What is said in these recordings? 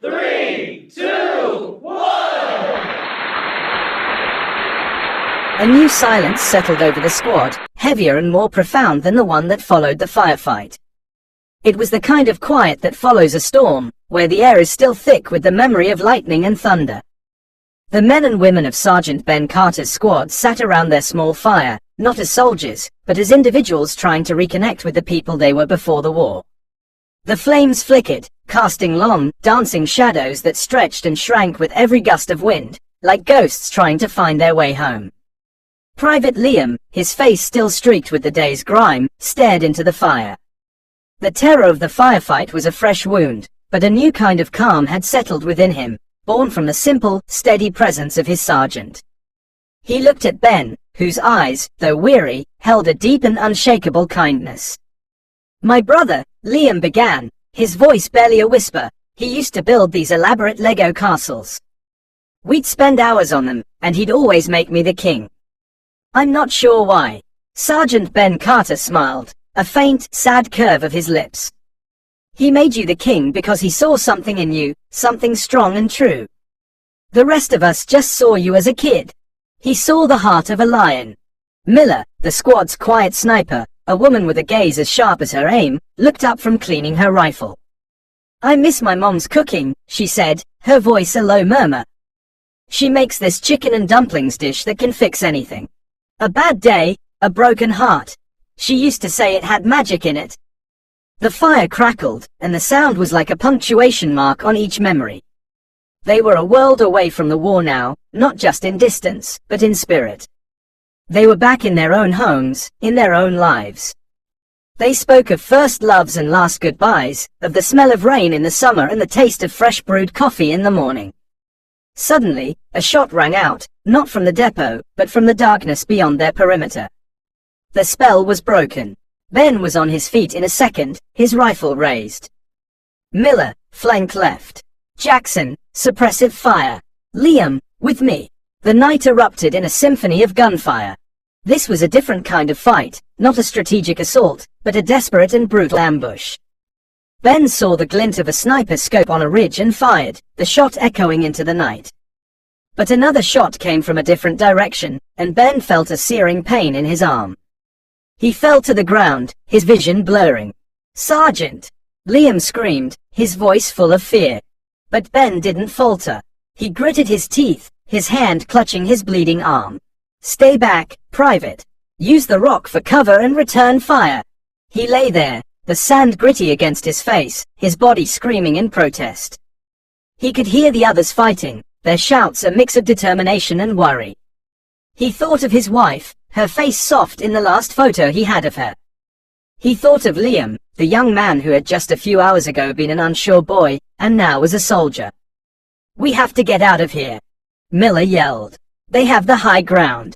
3, 2, 1! A new silence settled over the squad, heavier and more profound than the one that followed the firefight. It was the kind of quiet that follows a storm, where the air is still thick with the memory of lightning and thunder. The men and women of Sergeant Ben Carter's squad sat around their small fire, not as soldiers, but as individuals trying to reconnect with the people they were before the war. The flames flickered, casting long, dancing shadows that stretched and shrank with every gust of wind, like ghosts trying to find their way home. Private Liam, his face still streaked with the day's grime, stared into the fire. The terror of the firefight was a fresh wound, but a new kind of calm had settled within him, born from the simple, steady presence of his sergeant. He looked at Ben, whose eyes, though weary, held a deep and unshakable kindness. "My brother," Liam began, his voice barely a whisper. He used to build these elaborate Lego castles. We'd spend hours on them, and he'd always make me the king. I'm not sure why. Sergeant Ben Carter smiled, a faint, sad curve of his lips. He made you the king because he saw something in you, something strong and true. The rest of us just saw you as a kid. He saw the heart of a lion. Miller, the squad's quiet sniper, a woman with a gaze as sharp as her aim, looked up from cleaning her rifle. "I miss my mom's cooking," she said, her voice a low murmur. "She makes this chicken and dumplings dish that can fix anything. A bad day, a broken heart. She used to say it had magic in it." The fire crackled, and the sound was like a punctuation mark on each memory. They were a world away from the war now, not just in distance, but in spirit. They were back in their own homes, in their own lives. They spoke of first loves and last goodbyes, of the smell of rain in the summer and the taste of fresh brewed coffee in the morning. Suddenly, a shot rang out, not from the depot, but from the darkness beyond their perimeter. The spell was broken. Ben was on his feet in a second, his rifle raised. Miller, flank left. Jackson, suppressive fire. Liam, with me. The night erupted in a symphony of gunfire. This was a different kind of fight, not a strategic assault, but a desperate and brutal ambush. Ben saw the glint of a sniper scope on a ridge and fired, the shot echoing into the night. But another shot came from a different direction, and Ben felt a searing pain in his arm. He fell to the ground, his vision blurring. "Sergeant!" Liam screamed, his voice full of fear. But Ben didn't falter. He gritted his teeth, his hand clutching his bleeding arm. "Stay back, Private. Use the rock for cover and return fire." He lay there, the sand gritty against his face, his body screaming in protest. He could hear the others fighting, their shouts a mix of determination and worry. He thought of his wife, her face soft in the last photo he had of her. He thought of Liam, the young man who had just a few hours ago been an unsure boy, and now was a soldier. "We have to get out of here," Miller yelled. "They have the high ground."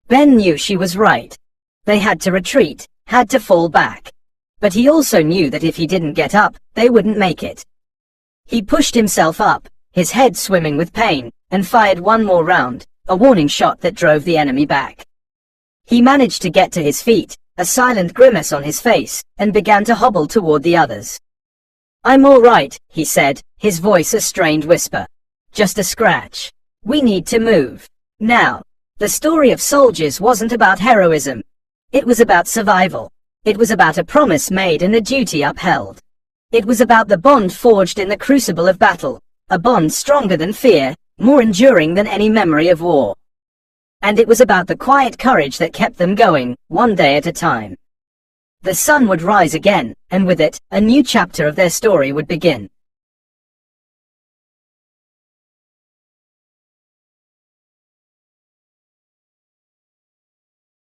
Ben knew she was right. They had to retreat, had to fall back. But he also knew that if he didn't get up, they wouldn't make it. He pushed himself up, his head swimming with pain, and fired one more round, a warning shot that drove the enemy back. He managed to get to his feet, a silent grimace on his face, and began to hobble toward the others. "I'm all right," he said, his voice a strained whisper. "Just a scratch. We need to move. Now." The story of soldiers wasn't about heroism. It was about survival. It was about a promise made and a duty upheld. It was about the bond forged in the crucible of battle, a bond stronger than fear, more enduring than any memory of war. And it was about the quiet courage that kept them going, one day at a time. The sun would rise again, and with it, a new chapter of their story would begin.